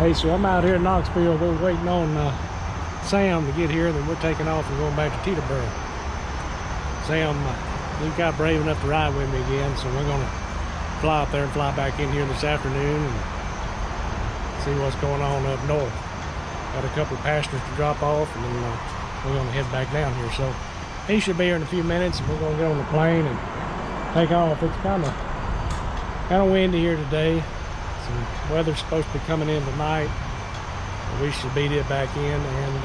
Hey, so I'm out here in Knoxville. We're waiting on Sam to get here, then we're taking off and going back to Teterboro. Sam, he got brave enough to ride with me again, so we're going to fly up there and fly back in here this afternoon and see what's going on up north. Got a couple of passengers to drop off, and then we're going to head back down here. So he should be here in a few minutes, and we're going to get on the plane and take off. It's kind of windy here today. Some weather's supposed to be coming in tonight. We should beat it back in, and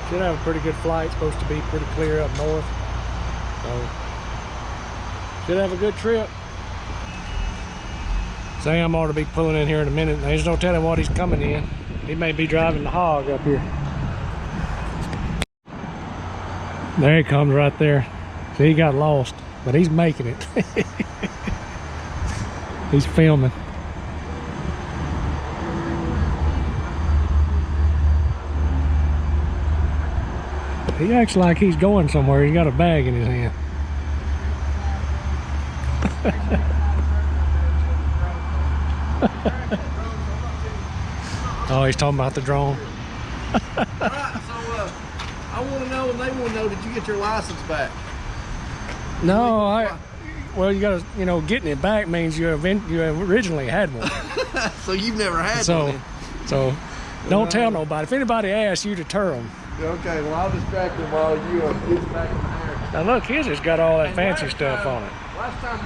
should have a pretty good flight. Supposed to be pretty clear up north, so should have a good trip. Sam ought to be pulling in here in a minute. There's no telling what he's coming in. He may be driving the hog up here. There he comes right there. See, he got lost, but he's making it. He's filming. He acts like he's going somewhere. He got a bag in his hand. Oh, he's talking about the drone. Alright, so I want to know, and they want to know, did you get your license back? No, well, you got to, getting it back means you originally had one. So you've never had one? So don't tell nobody. If anybody asks, you deter them. Okay, well, I'll distract them while you get back in the air. Now look, his has got all that fancy stuff on it. Last time,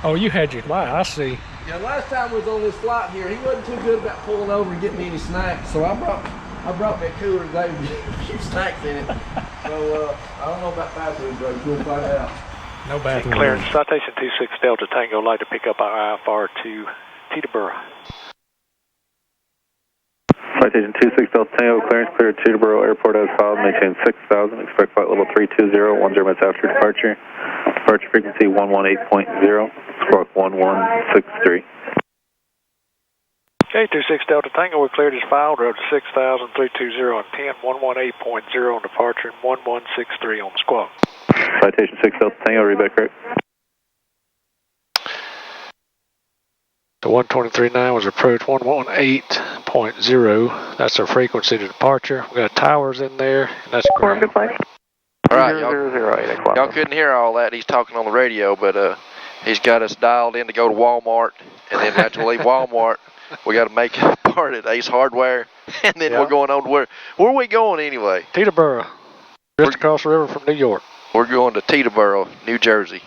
Oh, you had your, wow, I see. yeah, last time we was on this flight here, he wasn't too good about pulling over and getting me any snacks, so I brought me a cooler today with a few snacks in it. So I don't know about bathroom breaks. We'll find out. No bathroom. Clearance, Citation 26 Delta Tango, like to pick up our IFR to Teterboro. Citation 26 Delta Tango, clearance clear at Teterboro Airport as filed, maintain 6,000, expect flight level 320, 10 minutes after departure. Departure frequency 118.0, squawk 1163. Okay, 26 Delta Tango, we're cleared as filed, road to 6,000, 320 and 10, 118.0 on departure, and 1163 on the squawk. Citation 6 Delta Tango, read back correct. The 123.9 was approach 118.0. That's our frequency to departure. We got towers in there, and that's great. Good flight. All right, y'all couldn't hear all that. He's talking on the radio, but he's got us dialed in to go to Walmart, and then after we leave Walmart, we got to make a part at Ace Hardware, and then we're going on to where are we going anyway? Teterboro, just across the river from New York. We're going to Teterboro, New Jersey,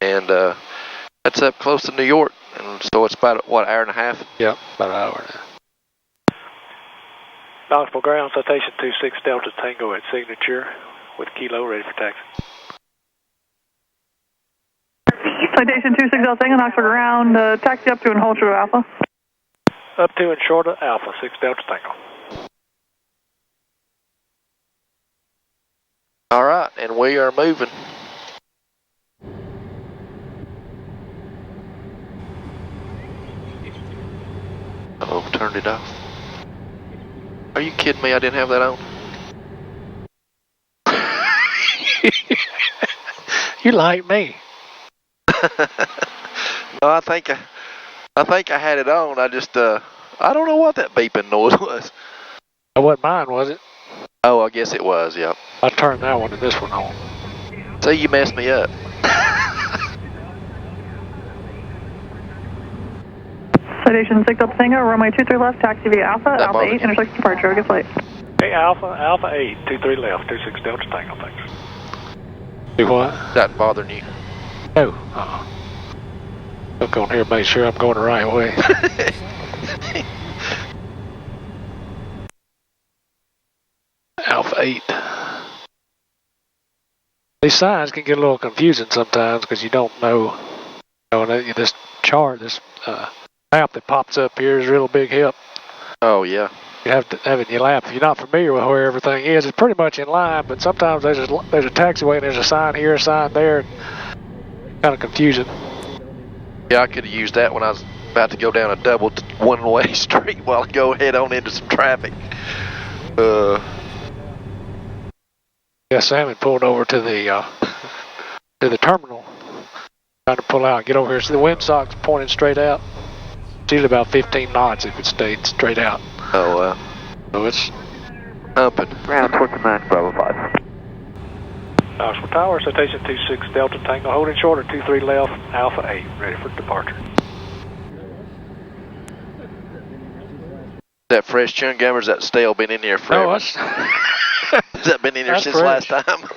and that's up close to New York, and so it's about, what, hour and a half? Yep, about an hour and a half. Knoxville ground, Citation 26 Delta Tango at signature with Kilo ready for taxi. Citation 26 Delta Tango, Knoxville ground, taxi up to and hold short of Alpha. Up to and short of Alpha, 6 Delta Tango. All right, and we are moving. Oh, turned it off. Are you kidding me? I didn't have that on. You like me. No, I think I had it on. I just I don't know what that beeping noise was. That wasn't mine, was it? Oh, I guess it was. Yep. I turned that one and this one on. See, you messed me up. Citation 6 Delta Tango, runway 23 left, taxi via Alpha, Alpha 8, intersection departure, good flight. Hey, Alpha 8, 23 left, 26 Delta Tango, thanks. Do what? That bothering you? No, Look on here, make sure I'm going the right way. Alpha 8. These signs can get a little confusing sometimes because you don't know, this chart, this map that pops up here is a real big help. Oh, yeah. You have to have it in your lap. If you're not familiar with where everything is, it's pretty much in line, but sometimes there's a taxiway and there's a sign here, a sign there. Kind of confusing. Yeah, I could have used that when I was about to go down a double one-way street while I go head on into some traffic. Yeah, Sam had pulled over to the terminal Trying to pull out, get over here. See the windsock's pointing straight out. It's usually about 15 knots if it stayed straight out. Oh, wow. So it's humping. Ground 29, Bravo 5. Knoxville Tower, Citation 26 Delta Tango, holding short at 23 left, Alpha 8, ready for departure. That fresh chewing gum or is that stale been in here forever? No, Has that been in here since fresh. last time?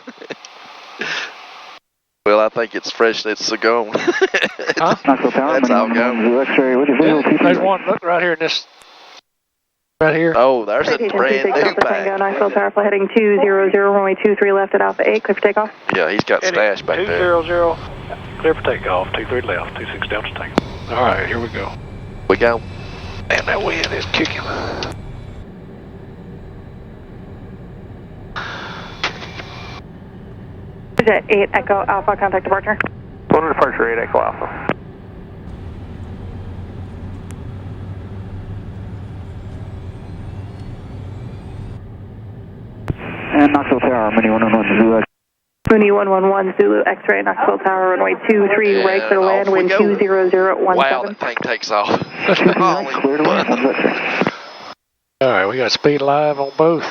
Well, I think it's fresh. It's gone. Huh? That's all gone. There's one, look right here in this, right here. Oh, there's a Citation brand 26 new Delta Tango, pack. Knoxville Tower, flight heading 200, runway 23 left at Alpha 8, clear for takeoff. Yeah, he's got stash back there. 200, clear for takeoff, 23 left, 26 Delta Tango. All right, here we go. We go. Man, that wind is kicking. Jet 8 Echo Alpha, contact departure. One departure 8 Echo Alpha. And Knoxville Tower, Mini 111 Zulu X. Mooney 111 Zulu X-ray, Knoxville Tower, runway 23 And right clear to land, off we wind go. 20017. Wow, that thing takes off. Clear to land, All right, we got speed live on both.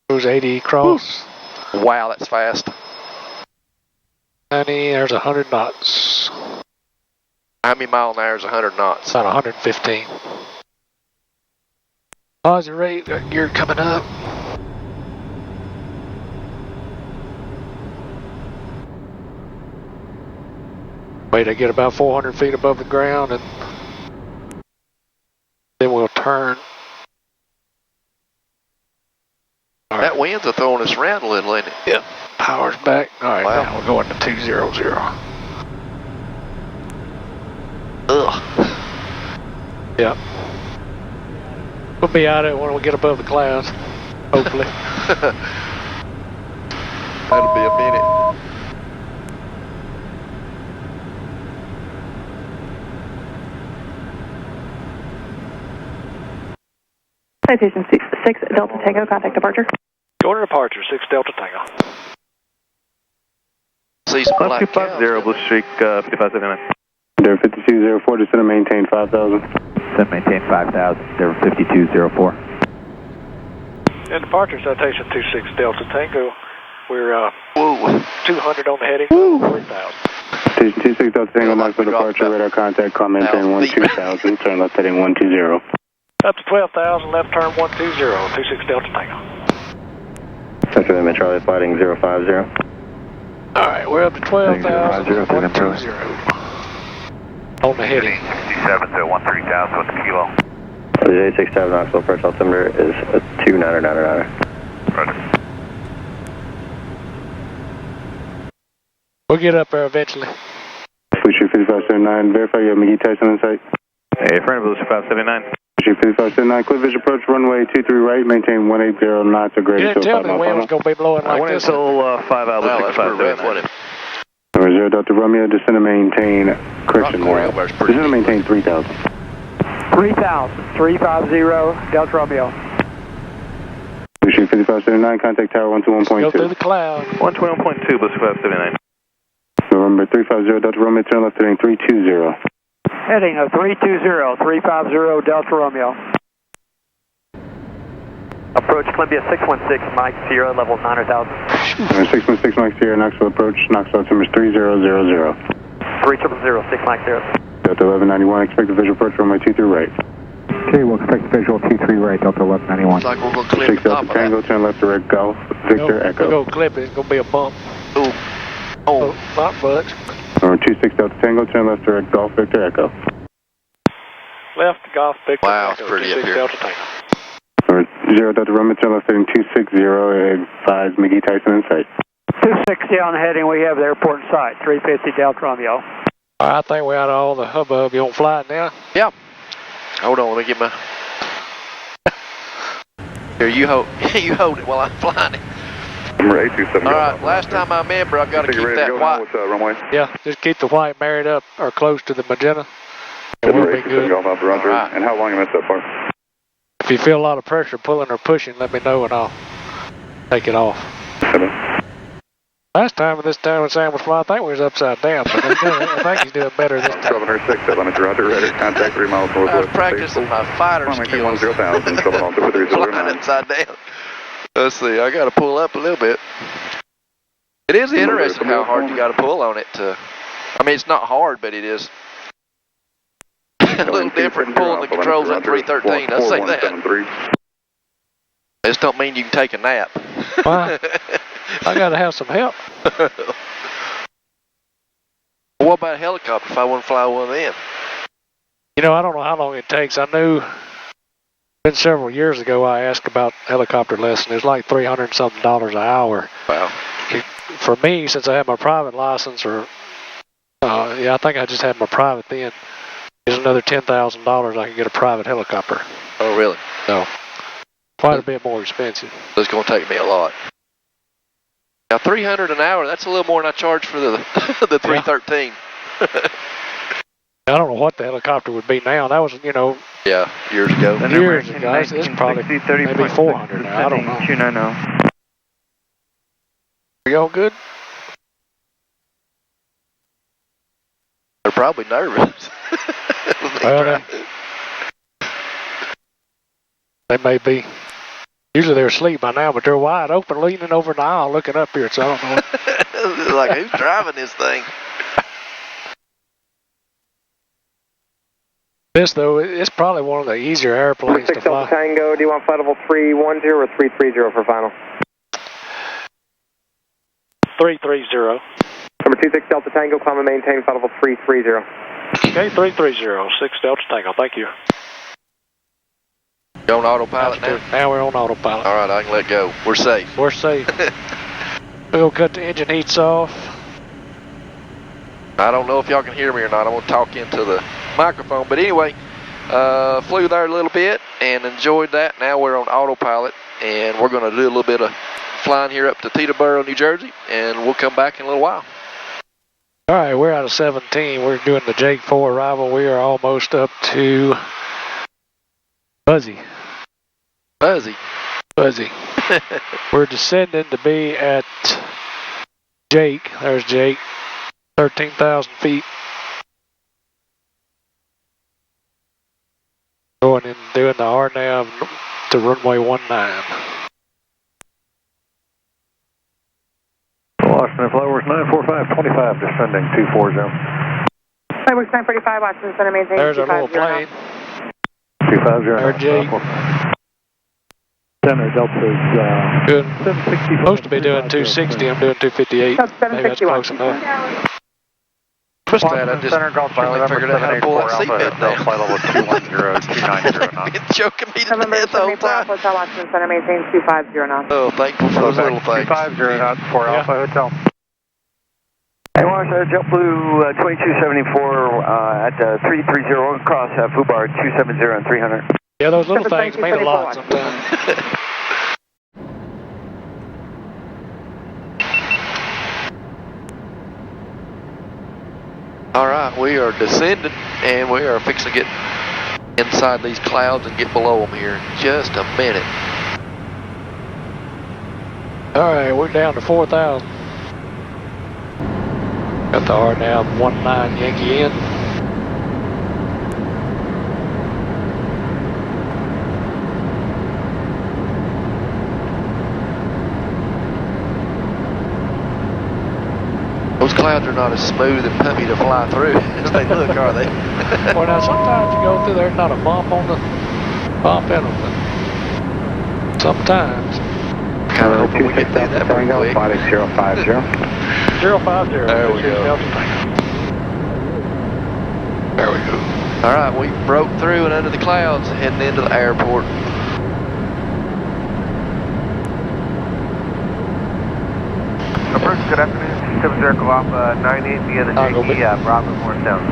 Cruise 80 cross. Wow, that's fast. 90, there's 100 knots. How many mile an hour is 100 knots? About 115. Positive rate, got gear coming up. Wait to get about 400 feet above the ground and then we'll turn. All right. That wind's throwing us around a little, isn't it? Yep. Power's back. All right, Wow. now we're going to 200. Ugh. Yep. We'll be out of it when we get above the clouds, hopefully. That'll be a minute. Citation 6 Delta Tango, contact departure. Order departure, 6 Delta Tango. See some black cows. 250, Blue Streak, 5579. There 5204, descend and maintain 5,000. Descend maintain 5,000, there 5204. And departure, Citation 26 Delta Tango. We're Whoa. 200 on the heading, 3,000. Station 26 Delta Tango, Knoxville departure, radar contact, call maintain 12,000, turn left heading 120. Up to 12,000, left turn 120, 26 Delta Tango. Central Limit Charlie, fighting 050. All right, we're up to 12,000, 120. On the heading. 67 to 13,000 with the kilo. The J67 Knoxville approach altimeter is 2999. Roger. We'll get up there eventually. Fleet Street 5579, verify you have McGee Tyson in sight. Hey, friend of Blue Streak 579. Fleet Street 5579, clear visual approach runway 23 right, maintain 180 knots or You greater. didn't tell me the wind was going to be blowing I like went this. until 5 out, Wow, that's pretty rough, wasn't it? Number 0 Delta Romeo, descend and maintain Christian Rock Moore. Coriolis pretty Descend and maintain 3,000. 3,000, 350, Delta Romeo. Fleet Street 5579, contact tower Go through 121.2. the cloud. 121.2, Blue Streak 579. November 350 Delta Romeo, turn left heading 320. Heading of 320, 350, Delta Romeo. Approach Columbia 616, Mike Sierra, level 900,000. 616 Mike Sierra, Knoxville approach, Knoxville altimeter is 3000. 3000, 6 Mike Sierra. Delta 1191, expected visual approach runway 23 right. Okay, we'll expect visual 23 right, Delta 1191. Looks like we're going to clip 6 the top Delta of Tango, that. turn left to red Golf, Victor Echo. We'll go clip it. It's going to be a bump. Ooh. Oh. Not much. Number 26 Delta Tango, turn left to red Golf, Victor Echo. Left, golf, Victor. Wow, it's Echo, pretty up 26 here. Delta Tango. Number 0 Delta Romeo, turn left heading 260, advise McGee Tyson in sight. 260 on the heading, we have the airport in sight, 350, Delta Romeo. All right, I think we're out of all the hubbub. You want to fly it now? Yeah. Hold on, let me get my... Here, you hold it while I'm flying it. Number 827. All right, last time I remember, I've got to keep that white. runway. Yeah, just keep the white married up or close to the magenta. And we'll be good. Golf Alpha, Roger. All right. And how long you missed that far? If you feel a lot of pressure pulling or pushing, let me know and I'll take it off. Last time this time when Sam was flying, I think we was upside down, but I think he's doing better this time. 706, Atlanta, Roger, ready. Contact 3 miles northwest. I was practicing my fighter skills. 10,000, trouble on 2309. Flying upside down. Let's see, I got to pull up a little bit. It is interesting how hard you got to pull on it to, I mean, it's not hard, but it is a little different pulling the controls at 313, I'll say that. This don't mean you can take a nap. Why? I got to have some help. What about a helicopter if I want to fly one of them? You know, I don't know how long it takes. I knew been several years ago I asked about helicopter lesson. It was like $300-something an hour. Wow. For me, since I had my private license, or yeah, I think I just had my private then. There's another $10,000 I could get a private helicopter. Oh, really? So, quite a bit more expensive. It's going to take me a lot. Now, $300 an hour, that's a little more than I charged for the the 313. I don't know what the helicopter would be now. That was, you know. Yeah, years ago. Years ago. It's probably maybe $400 now. I don't know. 290. Are you all good? They're probably nervous. Well, they may be. Usually they're asleep by now, but they're wide open, leaning over the aisle, looking up here, so I don't know. Like, who's driving this thing? This, though, it's probably one of the easier airplanes to fly. Tango, do you want flight level 310 or 330 for final? 330. Number 26 Delta Tango, climb and maintain flight level 330. Okay, 330, 6 Delta Tango, thank you. You on autopilot now? Now we're on autopilot. All right, I can let go. We're safe. We're safe. We'll cut the engine heats off. I don't know if y'all can hear me or not. I'm going to talk into the microphone. But anyway, flew there a little bit and enjoyed that. Now we're on autopilot, and we're going to do a little bit of flying here up to Teterboro, New Jersey, and we'll come back in a little while. All right, we're out of 17. We're doing the Jake 4 arrival. We are almost up to Fuzzy. We're descending to be at Jake. There's Jake. 13,000 feet. Going in, doing the RNAV to runway 19. Washington Flowers 94525, descending 240. Flowers 945, Washington Center, maintain. There's our little plane. 250. There's Jake. Center Delta's good. Supposed to be doing 260. I'm doing 258. Maybe that's close enough. Just that I just finally figured out how to pull that seatbelt down. Flight level 210, 290 knots. It's choking me to death the whole time. Hotel Washington Center, maintain 250 knots. Oh, thankful for those little things. 250 knots for Alpha Hotel. Hey, Washington, JetBlue 2274 at 330 cross Fubar 270 and 300. Yeah, those little things mean a lot sometimes. All right, we are descending, and we are fixing to get inside these clouds and get below them here in just a minute. All right, we're down to 4,000. Got the RNAV 19 Yankee in. Those clouds are not as smooth and puffy to fly through as they look, are they? Well, now sometimes you go through there, there's not a bump in them, but sometimes. Kind of hoping we get through that pretty quick. 050. 050. There we go. There we go. All right, we broke through and under the clouds, heading into the airport. Good afternoon, 70 Alpha 98 via the KTEB, Bravo Morristown.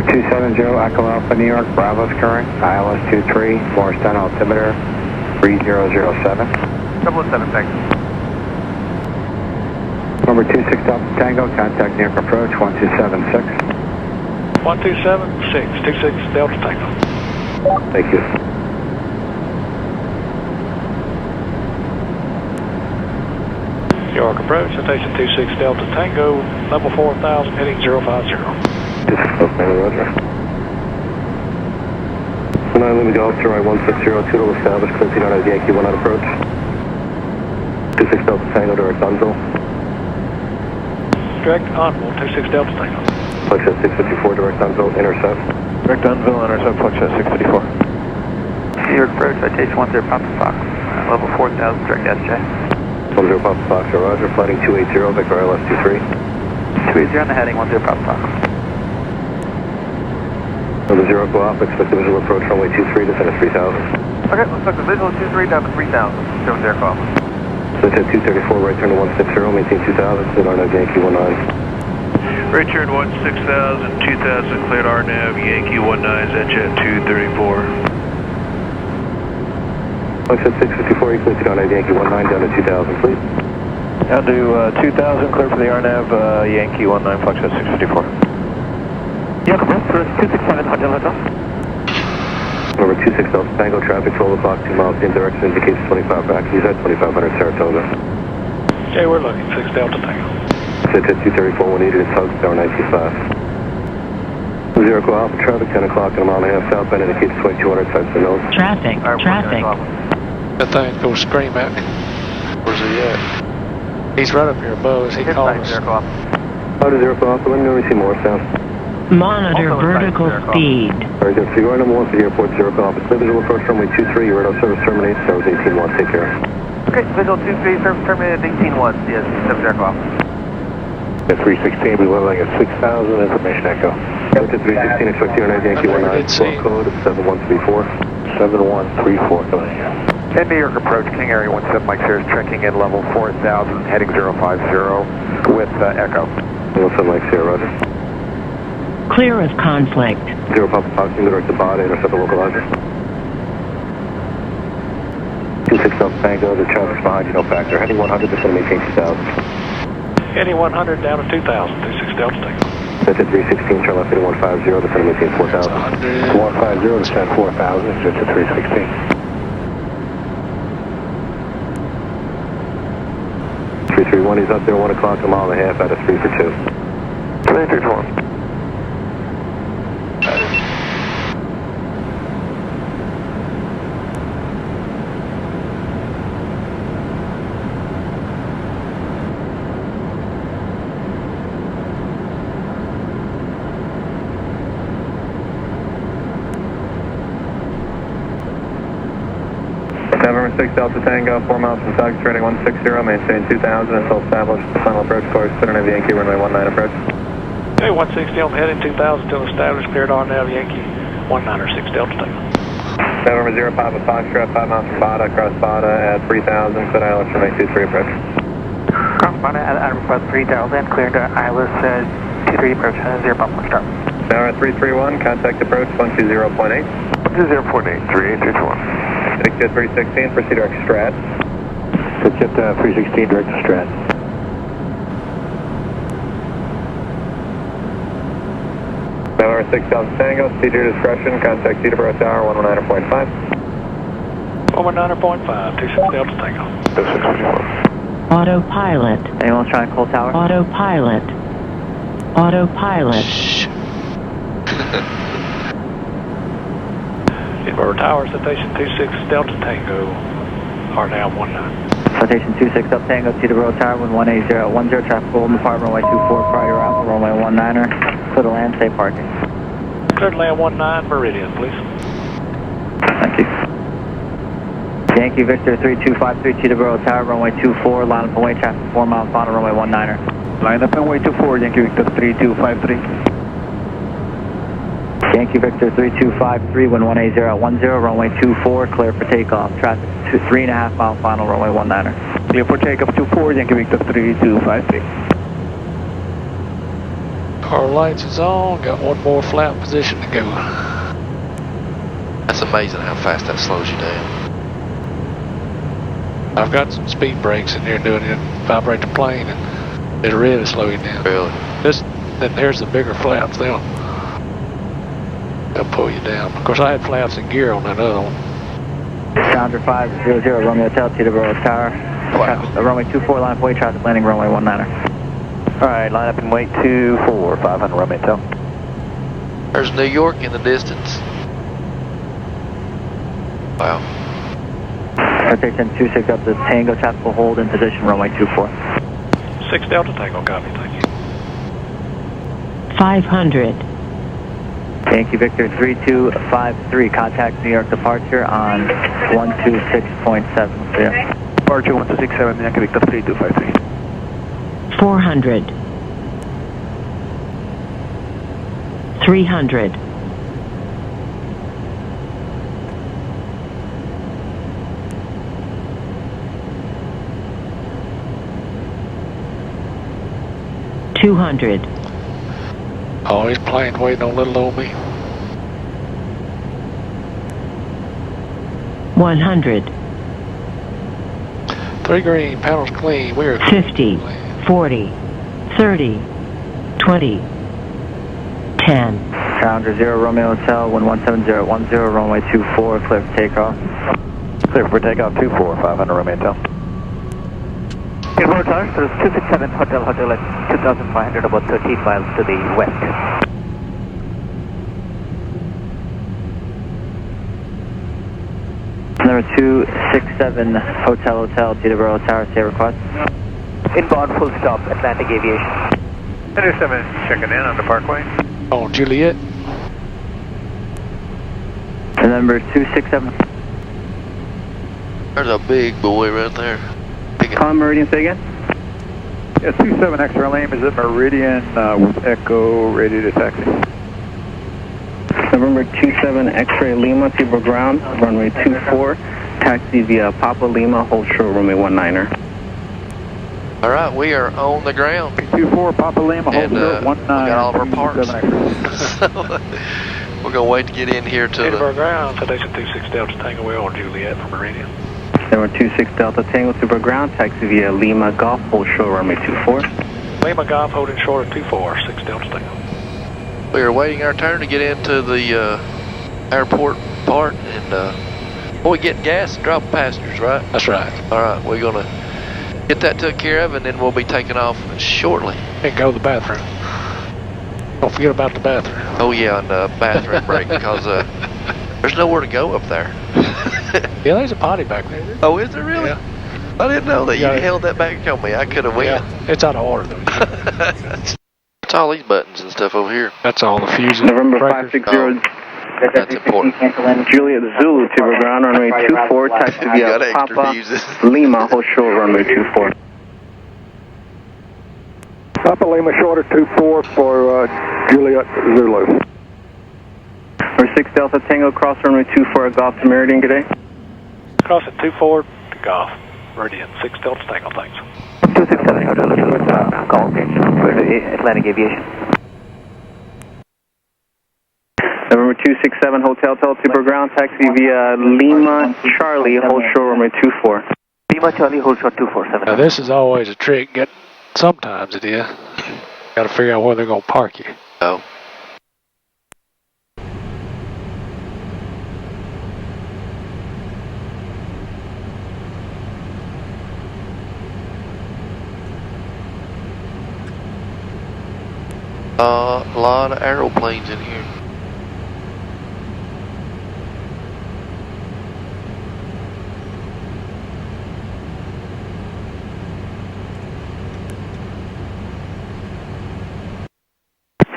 270 Echo Alpha New York, Bravo's current, ILS 23, Morristown altimeter 3007. 007, thanks. Number 26 Delta Tango, contact New York approach 1276. 1276, 26 Delta Tango. Thank you. New York approach, citation 26 Delta Tango, level 4000, heading 050. Roger. 9 Lima Golf, right 160, Toodle established, clear seat on as Yankee 19 approach. 26 Delta Tango, direct Knoxville. Direct Knoxville, 26 Delta Tango. Flex at 654, direct Knoxville, intercept. Direct Knoxville, intercept, flex at 654. New York approach, citation 10 Papa Fox, level 4000, direct SJ. 10 Papa Fox, Roger, flighting 280, Victor ILS 23. 280 on the heading, 10 Papa Fox. Number 0, go off, expect the visual approach runway 23, descend at 3000. Okay, let's look the visual 23 down to 3000. 70 call. Switch at 234, right turn to 160, maintain 2000, cleared RNAV Yankee 19. Right turn 16000, 2000, cleared RNAV Yankee 19, at 234. Flex at 654, you cleared seat RNAV Yankee 19, down to 2000, please. Down to 2000, clear for the RNAV Yankee 19, flex at 654. New York approach, 267, Hotel Hotel. Number 26 Delta Tango, traffic 12 o'clock, 2 miles in direction, indicates 25 back. He's at 2500 Saratoga. Okay, we're looking, 6 Delta Tango. Sit at 234, when needed, it's hugs, tower 925. 0 go Alpha, traffic 10 o'clock and a mile and a half southbound, indicates 2200, types the nose. Traffic, traffic. That thing go scream at me. Where's he at? He's right up here above us, he called us. How does 0 go Alpha, let me know when you see more sound. Monitor vertical speed. Very good, so you're going number 1 for the airport, 0 go Alpha. Clear visual approach runway 23, your radar service terminates, service 18-1, take care. Okay, visual 23, service terminated 18-1, yes, 70 call. At 316, we leveling at 6000, information echo. Go to 316, expect you on Yankee 19, swell code of 7134. 7134, coming in. And New York approach, King Area 17 Mike Sears, checking in level 4000, heading 050 with echo. 17 Mike Sears, roger. Clear of conflict. 0 Papa Fox, you direct the body, intercept the localizer. 26 Delta Tango, the traffic's behind you, no factor. Heading 100, just going to maintain 2000. Heading 100 down to 2000, 26 Delta Tango. That's at 316, turn left heading 150, just going to maintain 4000. 150, descend 4000, just at 316. 331, he's up there 1 o'clock, a mile and a half out of 3 for 2. 331. November 6 Delta Tango, 4 miles from Tugs, turning 160, maintain 2000 until established. Final approach course, center of Yankee runway 19 approach. Okay, 160 on the heading 2000 until established, cleared RNAV Yankee 19 or 6 Delta Tango. November 0 Papa Foxtrot, 5 miles from Bada, cross Bada at 3000, cleared ILS from 23 approach. Cross Bada at request 3000, cleared ILS 23 approach, 0 Papa Foxtrot. Now at 331, contact approach 120.8. 120.8, 3821. Take jet 316, proceed direct strat. Take jet 316, direct to strat. November 6 Delta Tango, speed your discretion, contact Teterboro Tower 119.5. 119.5, 26 Delta Tango. Autopilot. Anyone trying to call tower? Autopilot. Autopilot. Teterboro Tower, citation 26 Delta Tango, RNAV 19. Citation 26 Delta Tango, Teterboro Tower, 18010, traffic Golden Depart, runway 24, prior arrival, runway 19er, clear to land, safe parking. Clear to land 19, Meridian, please. Thank you. Yankee Victor 3253, Teterboro Tower, runway 24, line up and wait, traffic 4 miles final, runway 19er. Line up and wait 24, Yankee Victor 3253. Yankee Victor 3253, wind 18010, runway 24, clear for takeoff. Traffic 3.5 mile final, runway 19er. Clear for takeoff 24, Yankee Victor 3253. Car lights is on, got one more flat position to go. That's amazing how fast that slows you down. I've got some speed brakes in here doing it, vibrate the plane, and it'll really slow you down. Really? Then there's the bigger flaps, they'll pull you down. Of course, I had flaps and gear on that other one. Sounder 500, Romeo Hotel, Teterboro Tower, Runway 24, line up and wait, traffic landing, runway 19er. Alright, line up and wait 24, 500 runway tail. There's New York in the distance. Wow. Citation 26 up to Tango, traffic will hold in position, runway 24. 6 Delta Tango, copy, thank you. 500. Yankee Victor 3253, contact New York departure on 126.7, clear. Departure 1267, Yankee Victor 3253. 400. 300. 200. Oh, he's plane waiting on little old me. 100. 3 green, panels clean. We are 50. 40. 30. 20. 10. Challenger 0, Romeo Hotel, 117010, runway 24, clear for takeoff. Clear for takeoff 24, 500 runway tail. Teterboro Tower, so it's 267 Hotel at 2,500, about 13 miles to the west. Number 267 Hotel, Teterboro Tower, say request. Inbound full stop, Atlantic Aviation. 37 checking in on the Parkway. Oh, Juliet. Number 267. There's a big boy right there. Calm Meridian, say again? Yeah, 27 extra lane is at Meridian with Echo, ready to taxi. November 27 X-ray Lima, Teterboro ground, runway 24, taxi via Papa Lima, hold short runway 19er. All right, we are on the ground. 24 Papa Lima, hold short 19. We got all of our parts. So, we're going to wait to get in here to Teterboro the... ground, Citation 26 Delta Tango, we're on Juliet from Meridian. Number 26 Delta Tango, Teterboro ground, taxi via Lima Golf, hold short runway 24. Lima Golf holding short at 24, 6 Delta Tango. We are waiting our turn to get into the airport part, and we get gas and drop passengers, right? That's right. All right, we're going to get that took care of, and then we'll be taking off shortly. And go to the bathroom. Don't forget about the bathroom. Oh yeah, and bathroom break, because there's nowhere to go up there. Yeah, there's a potty back there. Oh, is there really? Yeah. I didn't know that. You Yeah. held that back on me. I could have went. Yeah, it's out of order though. It's all these buttons and stuff over here. That's all the fuses. November breakers. 560 That's important. Juliet Zulu, Teterboro ground, runway 24, taxi You via got extra Papa fuses. Lima, hold short runway 24. Papa Lima short at 24 for Juliet Zulu. Number 6 Delta Tango, cross runway 24, Golf to Meridian, good day. Cross at 24 to Golf. Meridian, 6 Delta Tango, thanks. 267 Hotel, call Atlantic Aviation. November 267 Hotel, Teterboro ground, taxi via Lima Charlie, hold short runway 24. Lima Charlie, hold short 247. Now this is always a trick. Sometimes it is. Got to figure out where they're going to park you. Oh. A lot of aeroplanes in here.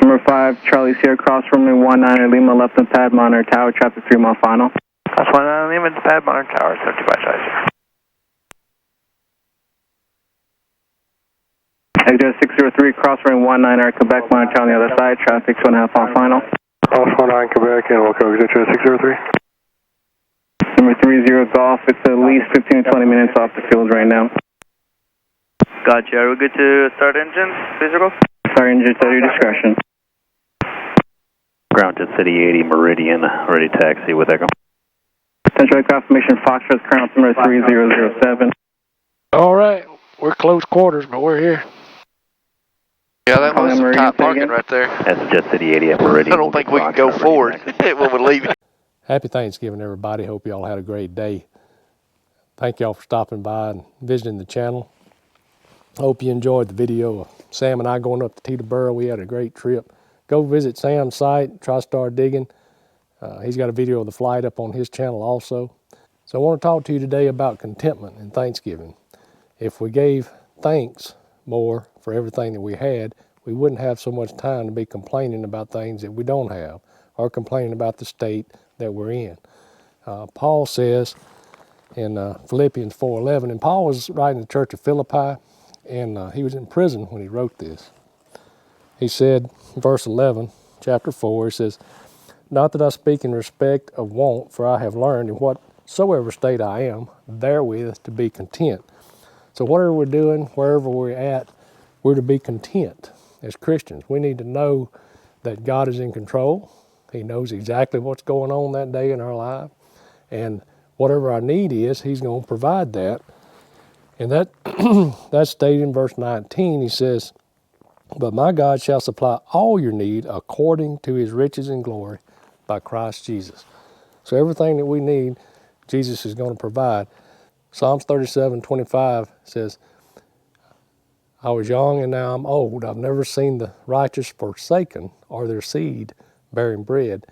Number 5 Charlie Sierra, cross runway 19 Lima, left on pad, monitor tower, traffic 3 mile final. That's 19 Lima, pad monitor tower, 75 size. Exit 603, cross runway 19 Quebec, monitor on the other side, traffic 2.5 mile final. Cross 19 Quebec, and we'll go exit 603. Number 30 Golf, it's at least 15 to 20 minutes off the field right now. Gotcha, are we good to start engines, please Golf? Sorry, engines at your discretion. Ground Jet City 80 Meridian, ready taxi with Echo. Central confirmation, Foxtrot, Colonel number 3007. All right, we're close quarters, but we're here. Yeah, that was some tight parking right there. That's Jet City 80 at Meridian. I don't think we can go forward when we leave. Happy Thanksgiving, everybody. Hope you all had a great day. Thank y'all for stopping by and visiting the channel. I hope you enjoyed the video of Sam and I going up to Teterboro. We had a great trip. Go visit Sam's site, Tristar Diggin. He's got a video of the flight up on his channel also. So I want to talk to you today about contentment and Thanksgiving. If we gave thanks more for everything that we had, we wouldn't have so much time to be complaining about things that we don't have or complaining about the state that we're in. Paul says in Philippians 4:11, and Paul was writing to the church of Philippi, and he was in prison when he wrote this. He said, verse 11, chapter 4, he says, "Not that I speak in respect of want, for I have learned in whatsoever state I am, therewith to be content." So whatever we're doing, wherever we're at, we're to be content as Christians. We need to know that God is in control. He knows exactly what's going on that day in our life. And whatever our need is, he's going to provide that. And that's stated in verse 19. He says, "But my God shall supply all your need according to his riches and glory by Christ Jesus." So everything that we need, Jesus is going to provide. Psalms 37:25 says, "I was young and now I'm old. I've never seen the righteous forsaken or their seed bearing bread."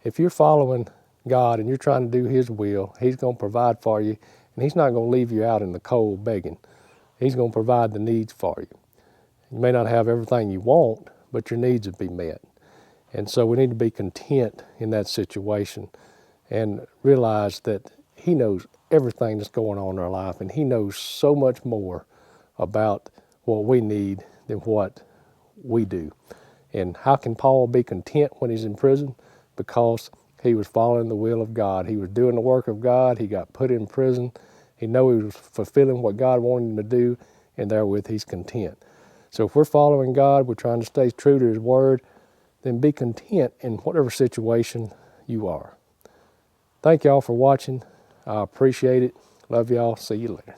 If you're following God and you're trying to do his will, he's going to provide for you, and he's not going to leave you out in the cold begging. He's going to provide the needs for you. You may not have everything you want, but your needs will be met. And so we need to be content in that situation and realize that he knows everything that's going on in our life, and he knows so much more about what we need than what we do. And how can Paul be content when he's in prison? Because he was following the will of God. He was doing the work of God. He got put in prison. He knew he was fulfilling what God wanted him to do, and therewith he's content. So if we're following God, we're trying to stay true to his word, then be content in whatever situation you are. Thank y'all for watching. I appreciate it. Love y'all. See you later.